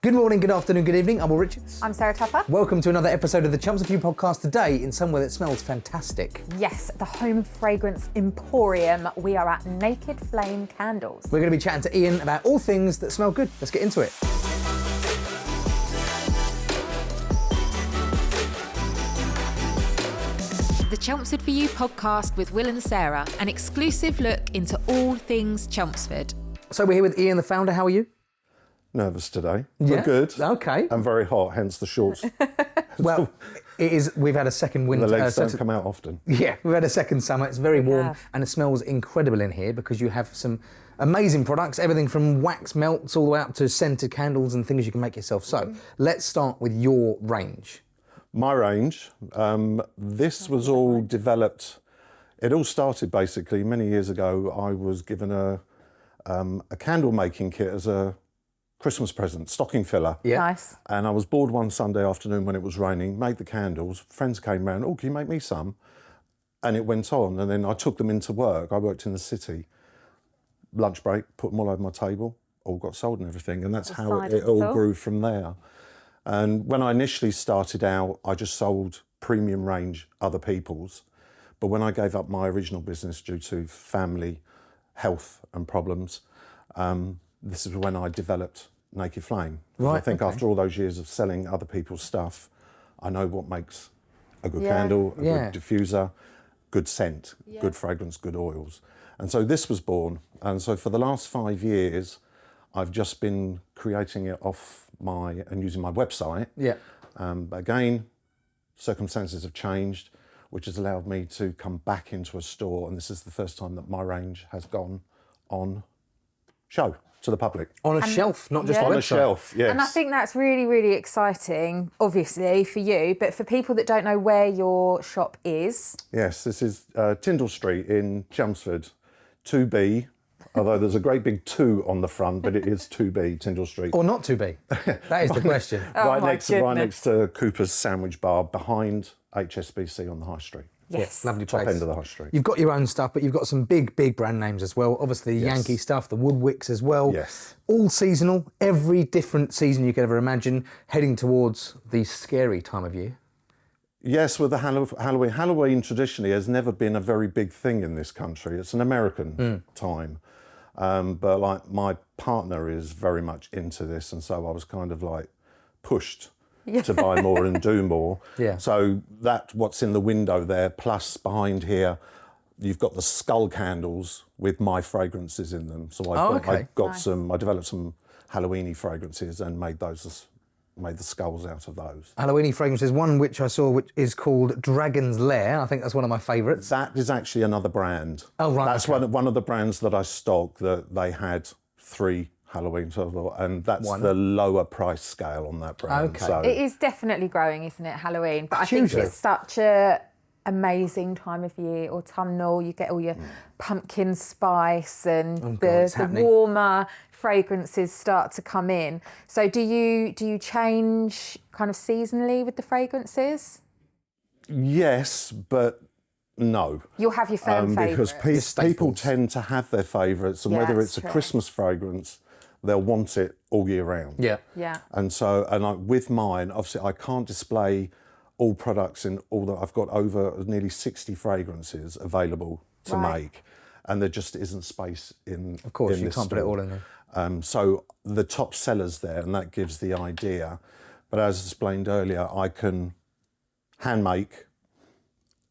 Good morning, good afternoon, good evening. I'm Will Richards. I'm Sarah Tupper. Welcome to another episode of the Chums of You podcast, today in somewhere that smells fantastic. Yes, the home fragrance emporium. We are at Naked Flame Candles. We're going to be chatting to Ian about all things that smell good. Let's get into it. The Chelmsford For You podcast with Will and Sarah, an exclusive look into all things Chelmsford. So we're here with Ian, the founder. How are you? Nervous today. Yeah? We're good. Okay. And very hot, hence the shorts. Well, it is. We've had a second winter. The legs don't come out often. Yeah, we've had a second summer. It's very warm and it smells incredible in here because you have some amazing products, everything from wax melts all the way up to scented candles and things you can make yourself. So let's start with your range. My range, this was all developed, it all started basically many years ago. I was given a candle making kit as a Christmas present, stocking filler. Yeah. Nice. And I was bored one Sunday afternoon when it was raining, made the candles, friends came round, oh, can you make me some? And it went on, and then I took them into work. I worked in the city. Lunch break, put them all over my table, all got sold and everything, and that's how it all grew from there. And when I initially started out, I just sold premium range other people's. But when I gave up my original business due to family, health and problems, this is when I developed Naked Flame. Right, I think after all those years of selling other people's stuff, I know what makes a good candle, a good diffuser, good scent, good fragrance, good oils. And so this was born. And so for the last 5 years, I've just been creating it off and using my website. Yeah. But again, circumstances have changed, which has allowed me to come back into a store. And this is the first time that my range has gone on show to the public. On a shelf, not just On on a shelf, yes. And I think that's really, really exciting, obviously, for you, but for people that don't know where your shop is. Yes, this is Tyndall Street in Chelmsford, 2B. Although there's a great big 2 on the front, but it is 2B, Tyndall Street. Or not to be. That is the question. right next to Cooper's Sandwich Bar, behind HSBC on the High Street. Yes. Lovely place. Top end of the High Street. You've got your own stuff, but you've got some big brand names as well. Obviously, the Yankee stuff, the Woodwicks as well. Yes. All seasonal, every different season you could ever imagine, heading towards the scary time of year. Yes, with the Halloween. Halloween traditionally has never been a very big thing in this country. It's an American time. But like my partner is very much into this, and so I was kind of like pushed to buy more and do more. Yeah. So that what's in the window there, plus behind here, you've got the skull candles with my fragrances in them. So I developed some Halloweeny fragrances and made the skulls out of those. Halloweeny fragrances, one which I saw which is called Dragon's Lair. I think that's one of my favourites. That is actually another brand. Oh, right. That's one of the brands that I stock, that they had 3 Halloween, and that's the lower price scale on that brand. Okay. So It is definitely growing, isn't it, Halloween? But I think Hugely. it's such a amazing time of year, autumnal. You get all your pumpkin spice and the warmer fragrances start to come in. So do you change kind of seasonally with the fragrances? yes, but no. You'll have your firm favourites. Because people tend to have their favourites, and Yeah, whether that's it's a true. Christmas fragrance, they'll want it all year round. Yeah. Yeah. And so, with mine, obviously, I can't display all products in all that. I've got over nearly 60 fragrances available to make, and there just isn't space in. Of course, in you this can't put it store. all in there. So the top sellers there, and that gives the idea. But as explained earlier, I can hand make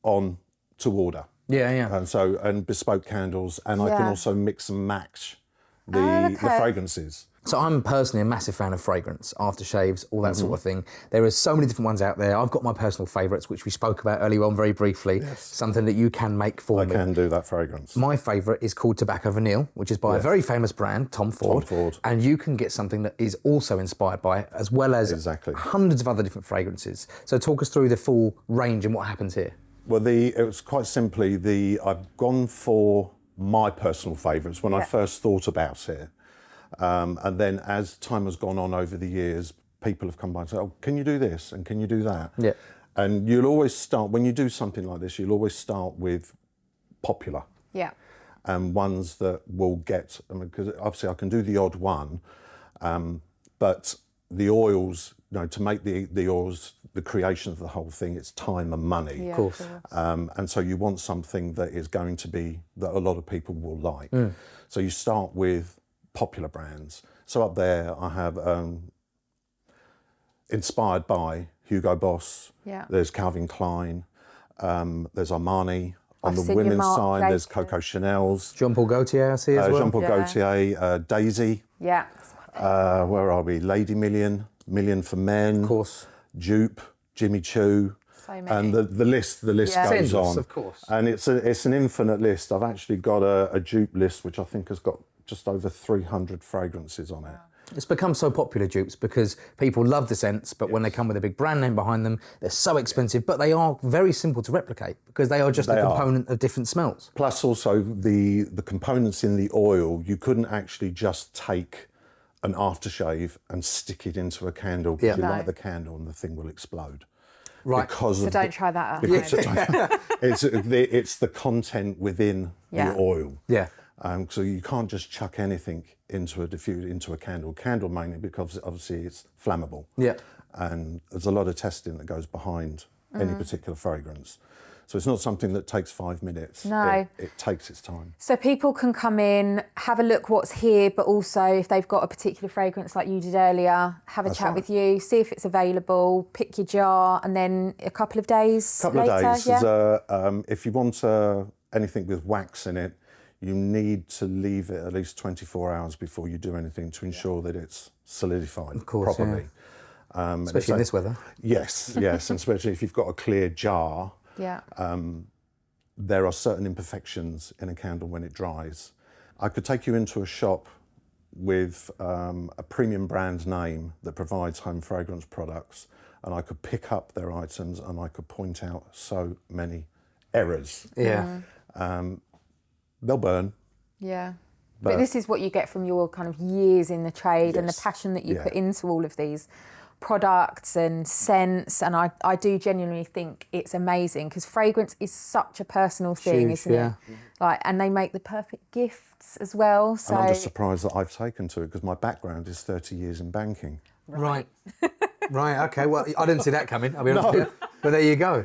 on to order. Yeah. And bespoke candles, and I can also mix and match the fragrances. So I'm personally a massive fan of fragrance, aftershaves, all that sort of thing. There are so many different ones out there. I've got my personal favourites, which we spoke about earlier on very briefly. Yes. Something that you can make for me. I can do that fragrance. My favourite is called Tobacco Vanille, which is by a very famous brand, Tom Ford. And you can get something that is also inspired by it, as well as hundreds of other different fragrances. So talk us through the full range and what happens here. Well, it was quite simply I've gone for my personal favourites when I first thought about it. And then as time has gone on over the years, people have come by and said, oh, can you do this? And can you do that? Yeah. And you'll always start, when you do something like this, you'll always start with popular. Yeah. And ones that will get, because obviously I can do the odd one, but the oils, to make the oils, the creation of the whole thing, it's time and money. Yeah, of course. And so you want something that is going to be, that a lot of people will like. So you start with popular brands. So up there I have inspired by Hugo Boss, there's Calvin Klein, there's Armani. On the women's side, there's Coco Chanel's. Jean Paul Gaultier, I see as well. Jean Paul Gaultier, Daisy. Yeah. Where are we? Lady Million, Million for Men. Of course. Dupe, Jimmy Choo. So many. And the list goes on. Of course. And it's an infinite list. I've actually got a dupe list, which I think has got just over 300 fragrances on it. It's become so popular, dupes, because people love the scents, but when they come with a big brand name behind them, they're so expensive, but they are very simple to replicate because they are just a component of different smells. Plus also the components in the oil, you couldn't actually just take an aftershave and stick it into a candle because you light the candle and the thing will explode. Right. So don't try that at home. It's the content within the oil. Yeah. So you can't just chuck anything into a candle. Candle mainly because obviously it's flammable. Yeah. And there's a lot of testing that goes behind any particular fragrance. So it's not something that takes 5 minutes. No. It takes its time. So people can come in, have a look what's here, but also if they've got a particular fragrance like you did earlier, have a chat with you, see if it's available, pick your jar, and then a couple of days later. If you want anything with wax in it, you need to leave it at least 24 hours before you do anything to ensure that it's solidified properly. Especially in this weather. Yes, yes, and especially if you've got a clear jar. Yeah. There are certain imperfections in a candle when it dries. I could take you into a shop with a premium brand name that provides home fragrance products, and I could pick up their items and I could point out so many errors. Yeah. They'll burn. Yeah. But this is what you get from your kind of years in the trade and the passion that you put into all of these products and scents, and I do genuinely think it's amazing because fragrance is such a personal thing, isn't it? Like, and they make the perfect gifts as well. So and I'm just surprised that I've taken to it because my background is 30 years in banking. Right. Right, okay, well, I didn't see that coming, I'll be honest with you. But there you go.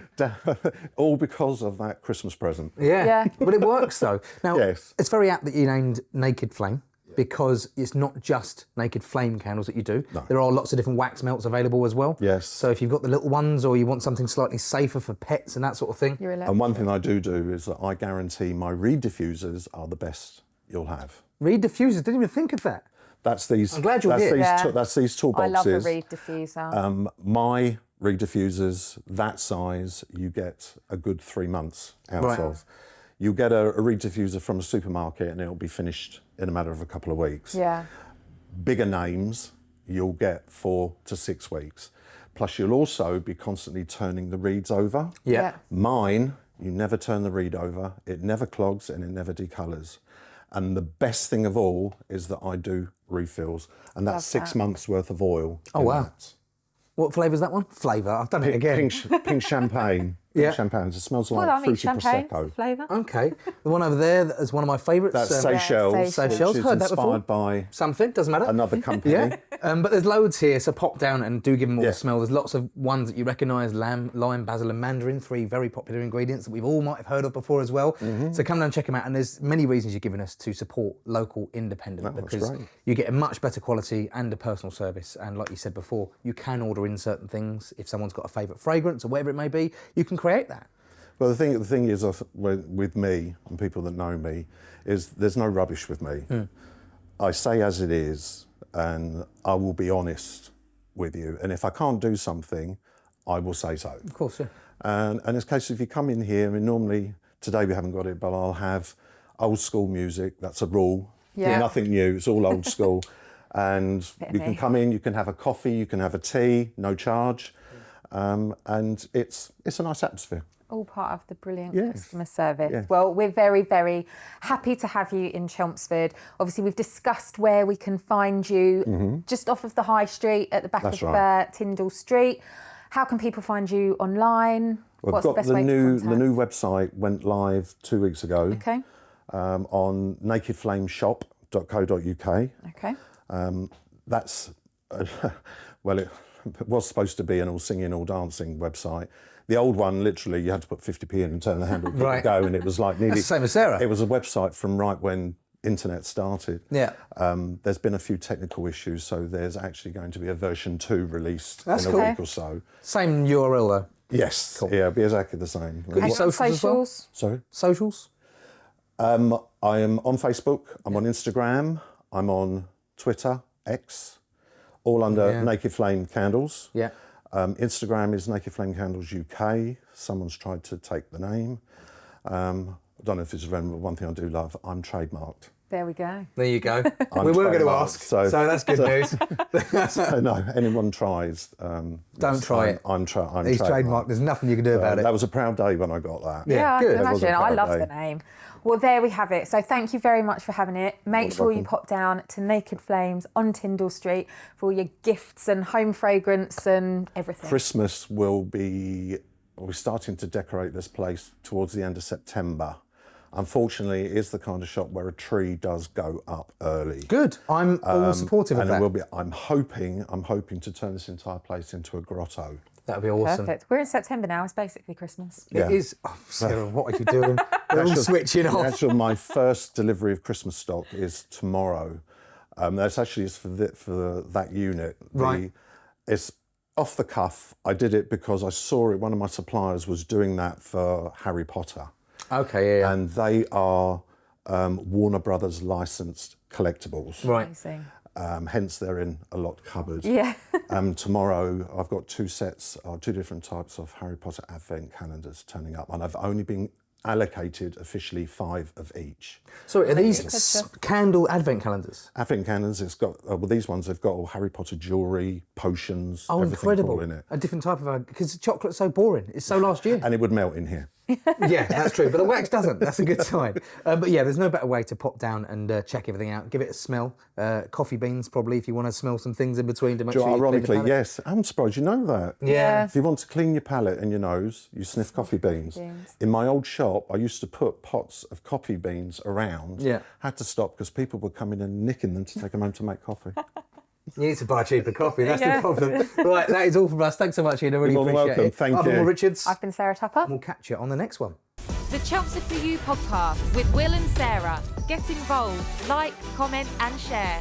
All because of that Christmas present. Yeah. But it works though. Now, it's very apt that you named Naked Flame because it's not just Naked Flame candles that you do. No. There are lots of different wax melts available as well. Yes. So if you've got the little ones or you want something slightly safer for pets and that sort of thing. And one thing I do is that I guarantee my reed diffusers are the best you'll have. Reed diffusers, didn't even think of that. That's these. I'm glad you're here. That's these toolboxes. I love a reed diffuser. My reed diffusers, that size, you get a good 3 months out of. You get a reed diffuser from a supermarket and it'll be finished in a matter of a couple of weeks. Yeah. Bigger names, you'll get 4 to 6 weeks. Plus you'll also be constantly turning the reeds over. Yeah. Mine, you never turn the reed over, it never clogs and it never decolours. And the best thing of all is that I do refills, and that's 6 months worth of oil. Oh wow! That. What flavour is that one? Flavour. I've done it again. Pink champagne. Yeah. Champagne. It smells like fruity prosecco. Flavour. Okay. The one over there is one of my favourites. That's Seychelles. Seychelles. Which is Heard that before. inspired by something. Doesn't matter. Another company. But there's loads here, so pop down and do give them all a smell. There's lots of ones that you recognise: lamb, lime, basil, and mandarin. 3 very popular ingredients that we've all might have heard of before as well. So come down and check them out. And there's many reasons you're giving us to support local independent because you get a much better quality and a personal service. And like you said before, you can order in certain things. If someone's got a favourite fragrance or whatever it may be, you can create that. Well, the thing is with me and people that know me is there's no rubbish with me. I say as it is, and I will be honest with you. And if I can't do something, I will say so. Of course, yeah. And it's a case if you come in here, I mean, normally today we haven't got it, but I'll have old school music. That's a rule. Yeah. Nothing new. It's all old school. And you can come in, you can have a coffee, you can have a tea, no charge, and it's a nice atmosphere. All part of the brilliant customer service. Yes. Well, we're very, very happy to have you in Chelmsford. Obviously, we've discussed where we can find you, just off of the High Street at the back of Tyndall Street. How can people find you online? Well, What's the best way to contact? The new website went live 2 weeks ago. Okay. On nakedflameshop.co.uk. Okay. That's Well, it was supposed to be an all singing, all dancing website. The old one, literally, you had to put 50p in and turn the handle and go, and it was like nearly... That's the same as Sarah. It was a website from right when internet started. Yeah. There's been a few technical issues, so there's actually going to be a version 2 released That's in cool. a week or so. Same URL though. Yes, Cool. yeah, it'll be exactly the same. Any socials? as well? Sorry? Socials? I am on Facebook, I'm on Instagram, I'm on Twitter, X, all under Naked Flame Candles. Yeah. Instagram is Naked Flame Candles UK. Someone's tried to take the name. I don't know if it's relevant, but one thing I do love, I'm trademarked. There we go. There you go. We were going to ask, so that's good news. So no, anyone tries. Don't try it. I'm He's trademarked. There's nothing you can do about it. That was a proud day when I got that. Yeah, I good. can It was a imagine. I proud love day. the name. Well, there we have it. So thank you very much for having it. Make You're sure you welcome. pop down to Naked Flames on Tyndall Street for all your gifts and home fragrance and everything. Christmas we're starting to decorate this place towards the end of September. Unfortunately, it is the kind of shop where a tree does go up early. Good. I'm all supportive of And that. it will be. I'm hoping to turn this entire place into a grotto. That would be awesome. Perfect. We're in September now. It's basically Christmas. It Yeah. is. Oh, Sarah, what are you doing? They're all switching off. Actually, my first delivery of Christmas stock is tomorrow. That's actually is for that unit. Right. It's off the cuff. I did it because I saw it. One of my suppliers was doing that for Harry Potter. Okay, yeah. And they are Warner Brothers licensed collectibles. Right. Amazing. Hence, they're in a lot cupboard. Yeah. Tomorrow, I've got 2 sets, 2 different types of Harry Potter advent calendars turning up, and I've only been allocated officially 5 of each. So are these candle advent calendars? Advent calendars, it's got, well, these ones, they've got all Harry Potter jewellery, potions, Oh, everything incredible. all in it. A different type of, because chocolate's so boring. It's so last year. And it would melt in here. Yeah, that's true. But the wax doesn't. That's a good sign. But yeah, there's no better way to pop down and check everything out. Give it a smell. Coffee beans, probably, if you want to smell some things in between to make sure you clean the Ironically, palate. yes. I'm surprised you know that. Yeah. If you want to clean your palate and your nose, you sniff coffee beans. In my old shop, I used to put pots of coffee beans around. Yeah. Had to stop because people were coming and nicking them to take them home to make coffee. You need to buy cheaper coffee. That's the problem. Right, that is all from us. Thanks so much, Ian. I really You're more than appreciate welcome. it. Thank I've been you. Will Richards. I've been Sarah Tupper. We'll catch you on the next one. The Chumps Are For You podcast with Will and Sarah. Get involved, like, comment and share.